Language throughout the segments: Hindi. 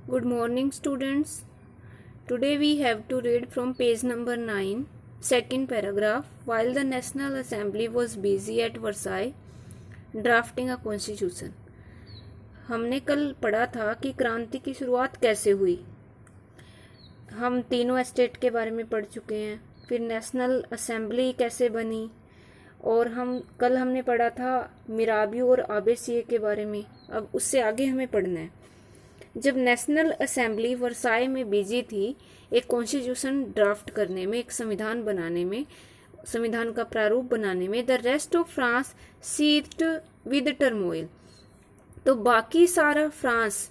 Good morning, students. Today we have to read from page number 9, second paragraph. While the National Assembly was busy at Versailles drafting a constitution. हमने कल पढ़ा था कि क्रांति की शुरुआत कैसे हुई। हम तीनों स्टेट के बारे में पढ़ चुके हैं, फिर नेशनल असेंबली कैसे बनी, और कल हमने पढ़ा था मिराबियो और आबेसिये के बारे में। अब उससे आगे हमें पढ़ना है। जब नेशनल असेंबली वर्साई में बिजी थी एक कॉन्स्टिट्यूशन ड्राफ्ट करने में, एक संविधान बनाने में, संविधान का प्रारूप बनाने में, the rest of France seized with turmoil, तो बाकी सारा फ्रांस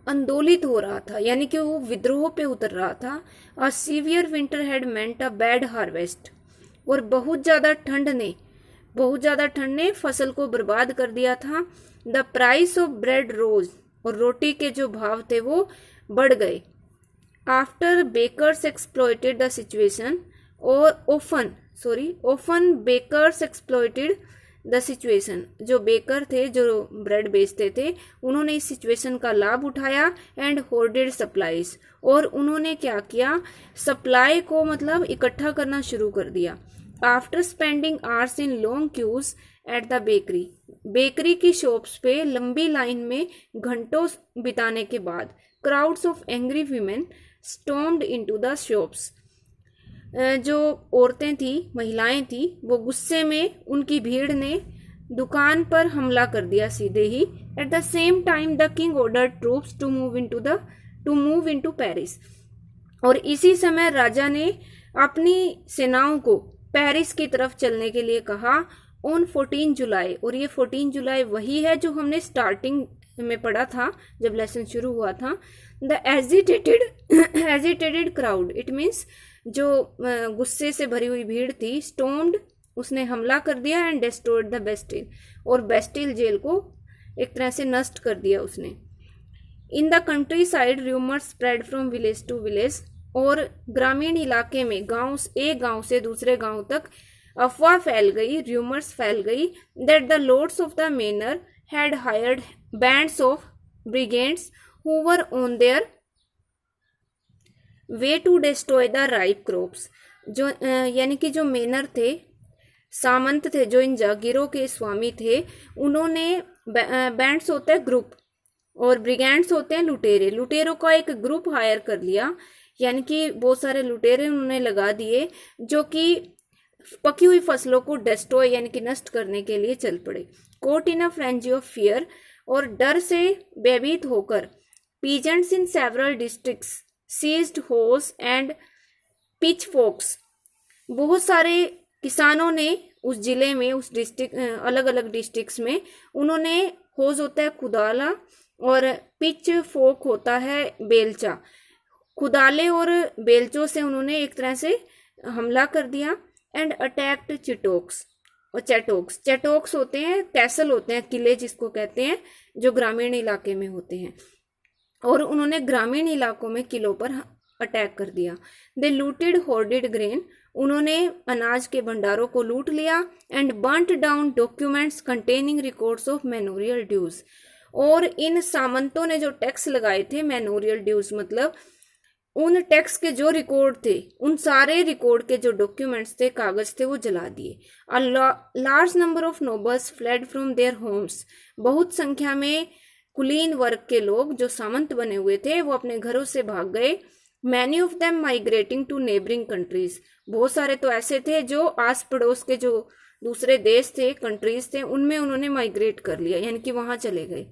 आंदोलित हो रहा था, यानी कि वो विद्रोह पे उतर रहा था। A severe winter had meant a bad harvest, और बहुत ज्यादा ठंड ने फसल को बर्बाद कर दिया था। The price of bread rose, और रोटी के जो भाव थे वो बढ़ गए। After bakers exploited the situation, और often bakers exploited the situation, जो बेकर थे, जो ब्रेड बेचते थे, उन्होंने इस सिचुएशन का लाभ उठाया। एंड होर्डेड सप्लाईज, और उन्होंने क्या किया, सप्लाई को मतलब इकट्ठा करना शुरू कर दिया। After spending hours in long queues at the bakery की शॉप्स पे लंबी लाइन में घंटों बिताने के बाद, crowds of angry women stormed into the shops, जो औरतें थी, महिलाएं थी, वो गुस्से में, उनकी भीड़ ने दुकान पर हमला कर दिया सीधे ही। At the same time the king order troops to move into Paris, और इसी समय राजा ने अपनी सेनाओं को पेरिस की तरफ चलने के लिए कहा। ऑन 14 जुलाई, और ये 14 जुलाई वही है जो हमने स्टार्टिंग में पढ़ा था जब लेसन शुरू हुआ था। The agitated crowd, it means जो गुस्से से भरी हुई भीड़ थी, स्टॉर्म्ड, उसने हमला कर दिया। एंड डिस्ट्रॉयड द बेस्टिल, और बेस्टिल जेल को एक तरह से नष्ट कर दिया उसने। In the countryside rumours spread from village to village, और ग्रामीण इलाके में एक गांव से दूसरे गांव तक अफवाह फैल गई, रूमर्स फैल गई, that the lords of the manor had hired bands of brigades who were on their way to destroy the ripe crops, जो यानी कि जो मेनर थे, सामंत थे, जो इन जागीरों के स्वामी थे, उन्होंने बैंड्स होते हैं ग्रुप, और ब्रिगेड्स होते हैं लुटेरे, लुटेरों का एक ग्रुप हायर कर लिया, यानी कि बहुत सारे लुटेरे उन्होंने लगा दिए, जो कि पकी हुई फसलों को डिस्ट्रॉय यानी कि नष्ट करने के लिए चल पड़े। Caught in a frenzy of fear, और डर से भयभीत होकर, peasants in several districts seized hoes and pitchforks, बहुत सारे किसानों ने उस जिले में, उस डिस्ट्रिक्ट, अलग अलग डिस्ट्रिक्ट्स में, उन्होंने, होस होता है कुदाला और पिच फोक होता है बेलचा, कुदाले और बेलचों से उन्होंने एक तरह से हमला कर दिया। एंड अटैक्ड चैटोक्स होते हैं, कैसल होते हैं, किले जिसको कहते हैं, जो ग्रामीण इलाके में होते हैं, और उन्होंने ग्रामीण इलाकों में किलों पर अटैक कर दिया। दे लूटेड होर्डेड ग्रेन, उन्होंने अनाज के भंडारों को लूट लिया। And burnt down documents containing records of manorial dues, और इन सामंतों ने जो टैक्स लगाए थे, मैनोरियल ड्यूज मतलब उन टैक्स के जो रिकॉर्ड थे, उन सारे रिकॉर्ड के जो डॉक्यूमेंट्स थे, कागज थे, वो जला दिए। A large number of nobles fled from their homes, बहुत संख्या में कुलीन वर्ग के लोग जो सामंत बने हुए थे, वो अपने घरों से भाग गए। Many of them migrating to neighbouring countries, बहुत सारे तो ऐसे थे जो आस पड़ोस के जो दूसरे देश थे, कंट्रीज थे, उनमें उन्होंने माइग्रेट कर लिया, यानी कि वहां चले गए।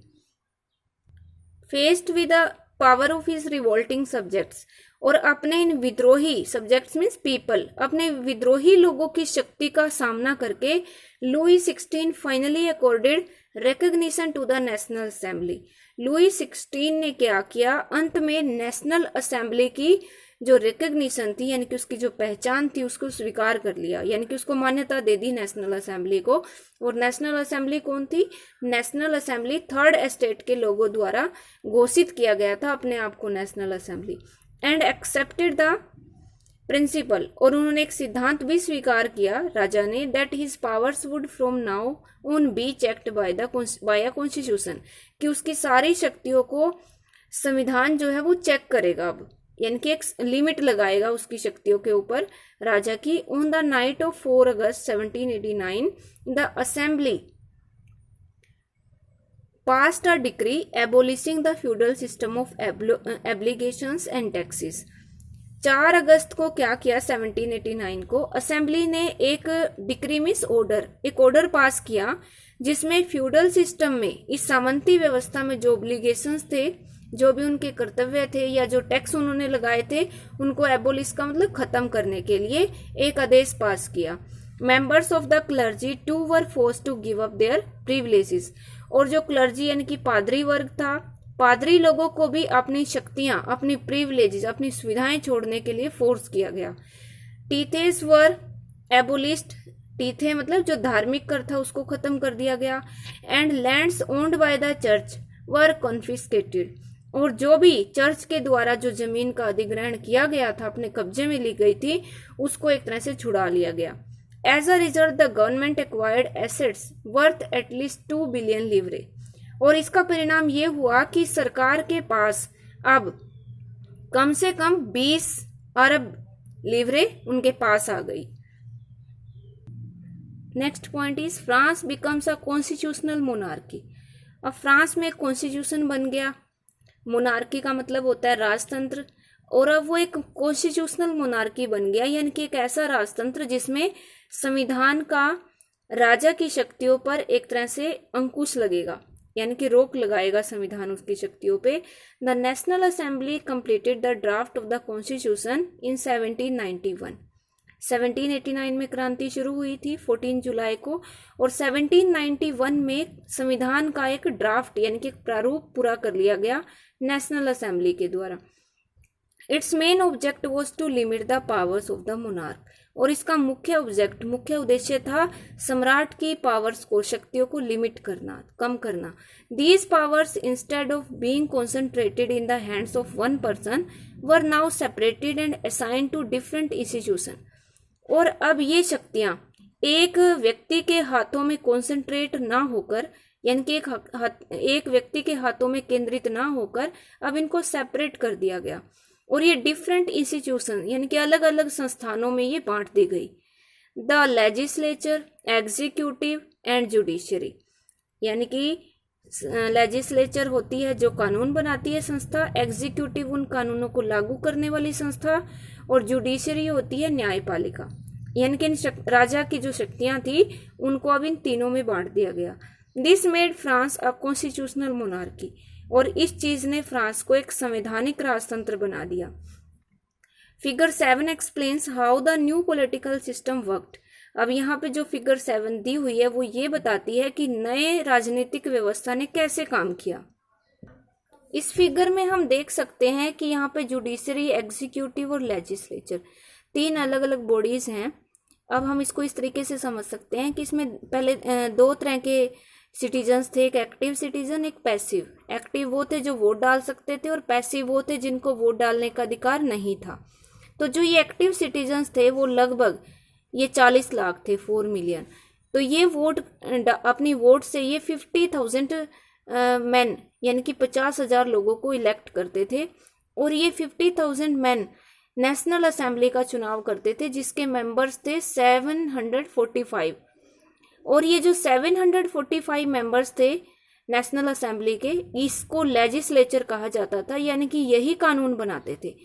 Faced with the power of his revolting subjects, और अपने इन विद्रोही, सब्जेक्ट्स मीन्स पीपल, अपने विद्रोही लोगों की शक्ति का सामना करके, Louis 16 finally accorded recognition to the national assembly, Louis 16 ने क्या किया, अंत में नेशनल असेंबली की जो रिकॉग्निशन थी, यानी कि उसकी जो पहचान थी, उसको स्वीकार कर लिया, यानी कि उसको मान्यता दे दी नेशनल असेंबली को। और नेशनल असेंबली कौन थी? नेशनल असेंबली थर्ड एस्टेट के लोगों द्वारा घोषित किया गया था अपने आप को national assembly. And accepted the principle, और उन्होंने एक सिद्धांत भी स्वीकार किया राजा ने, that his powers would from now on be checked by a constitution, कि उसकी सारी शक्तियों को संविधान जो है वो चेक करेगा अब, यानी कि एक लिमिट लगाएगा उसकी शक्तियों के ऊपर राजा की। On the night of 4 August 1789 the assembly passed a decree abolishing the feudal system of obligations and taxes। 4 अगस्त को क्या किया 1789 को असेंबली ने एक डिक्री मीन्स ऑर्डर, एक ऑर्डर पास किया जिसमें फ्यूडल सिस्टम में, इस सामंती व्यवस्था में जो ओब्लिगेशंस थे, जो भी उनके कर्तव्य थे या जो टैक्स उन्होंने लगाए थे, उनको एबोलिश का मतलब खत्म करने के लिए एक आदेश पास किया। Members of the clergy too were forced to give up their privileges, और जो क्लर्जी यानी कि पादरी वर्ग था, पादरी लोगों को भी अपनी शक्तियां, अपनी प्रिविलेजेस, अपनी सुविधाएं छोड़ने के लिए फोर्स किया गया। टीथेस वर एबोलिस्ड, टीथे मतलब जो धार्मिक कर था उसको खत्म कर दिया गया। And lands owned by the church were confiscated, और जो भी चर्च के द्वारा जो जमीन का अधिग्रहण किया गया था, अपने कब्जे में ली गई थी, उसको एक तरह से छुड़ा लिया गया। As a result the government acquired assets worth at least 2 billion livres, और इसका परिणाम ये हुआ कि सरकार के पास अब कम से कम 20 अरब लिवरे उनके पास आ गई। Next point is France becomes a constitutional monarchy. अब फ्रांस में कॉन्स्टिट्यूशन बन गया, मोनार्की का मतलब होता है राजतंत्र, और अब वो एक कॉन्स्टिट्यूशनल मोनार्की बन गया, यानी कि एक ऐसा राजतंत्र जिसमें संविधान का राजा की शक्तियों पर एक तरह से अंकुश लगेगा, यानी कि रोक लगाएगा संविधान उसकी शक्तियों पे। The national assembly completed the draft of the constitution in 1791। 1789 में क्रांति शुरू हुई थी 14 जुलाई को, और 1791 में संविधान का एक ड्राफ्ट यानी कि एक प्रारूप पूरा कर लिया गया नेशनल असेंबली के द्वारा। Its main object was to limit the powers of the monarch, और इसका मुख्य उद्देश्य था सम्राट की पावर्स को, शक्तियों को लिमिट करना, कम करना। These powers instead of being concentrated in the hands of one person were now separated and assigned to different institution, और अब ये शक्तियां एक व्यक्ति के हाथों में कॉन्सेंट्रेट ना होकर, यानी कि एक व्यक्ति के हाथों में केंद्रित ना होकर अब इनको सेपरेट कर दिया गया, और ये डिफरेंट इंस्टीट्यूशन यानी कि अलग अलग संस्थानों में ये बांट दी गई। The legislature, executive and judiciary, यानी कि लेजिस्लेचर होती है जो कानून बनाती है संस्था, एग्जीक्यूटिव उन कानूनों को लागू करने वाली संस्था, और जुडिशरी होती है न्यायपालिका, यानी कि राजा की जो शक्तियां थी उनको अब इन तीनों में बांट दिया गया। This made France a constitutional monarchy, और इस चीज ने फ्रांस को एक संवैधानिक राजतंत्र बना दिया। Figure 7 explains how the new political system worked. अब यहाँ पे जो फिगर 7 दी हुई है वो ये बताती है कि नए राजनीतिक व्यवस्था ने कैसे काम किया। इस फिगर में हम देख सकते हैं कि यहाँ पे जुडिशरी, एग्जीक्यूटिव और लेजिस्लेचर 3 अलग अलग बॉडीज हैं। अब हम इसको इस तरीके से समझ सकते हैं कि इसमें पहले 2 तरह के सिटीजन्स थे, एक एक्टिव सिटीजन, एक पैसिव। एक्टिव वो थे जो वोट डाल सकते थे, और पैसिव वो थे जिनको वोट डालने का अधिकार नहीं था। तो जो ये एक्टिव सिटीजन्स थे वो लगभग ये 40 लाख थे, 4 मिलियन। तो ये वोट अपनी वोट से ये 50,000 मैन यानी कि 50,000 लोगों को इलेक्ट करते थे, और ये 50,000 मैन नेशनल असेंबली का चुनाव करते थे जिसके मेंबर्स थे 745। और ये जो 745 मेंबर्स थे नेशनल असेंबली के, इसको लेजिस्लेचर कहा जाता था, यानी कि यही कानून बनाते थे।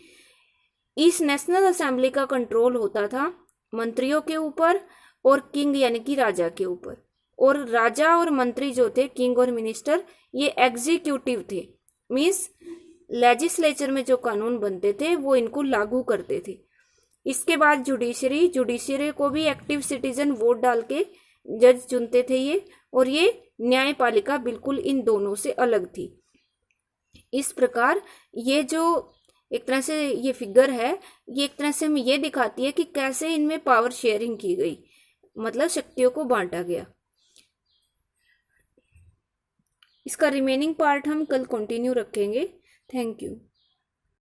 इस नेशनल असेंबली का कंट्रोल होता था मंत्रियों के ऊपर और किंग यानी कि राजा के ऊपर, और राजा और मंत्री जो थे, किंग और मिनिस्टर, ये एग्जीक्यूटिव थे, मीन्स लेजिस्लेचर में जो कानून बनते थे वो इनको लागू करते थे। इसके बाद जुडिशरी को भी एक्टिव सिटीजन वोट डाल के जज चुनते थे ये, और ये न्यायपालिका बिल्कुल इन दोनों से अलग थी। इस प्रकार ये जो एक तरह से ये फिगर है, ये एक तरह से हमें ये दिखाती है कि कैसे इनमें पावर शेयरिंग की गई, मतलब शक्तियों को बांटा गया। इसका रिमेनिंग पार्ट हम कल कंटिन्यू रखेंगे। Thank you.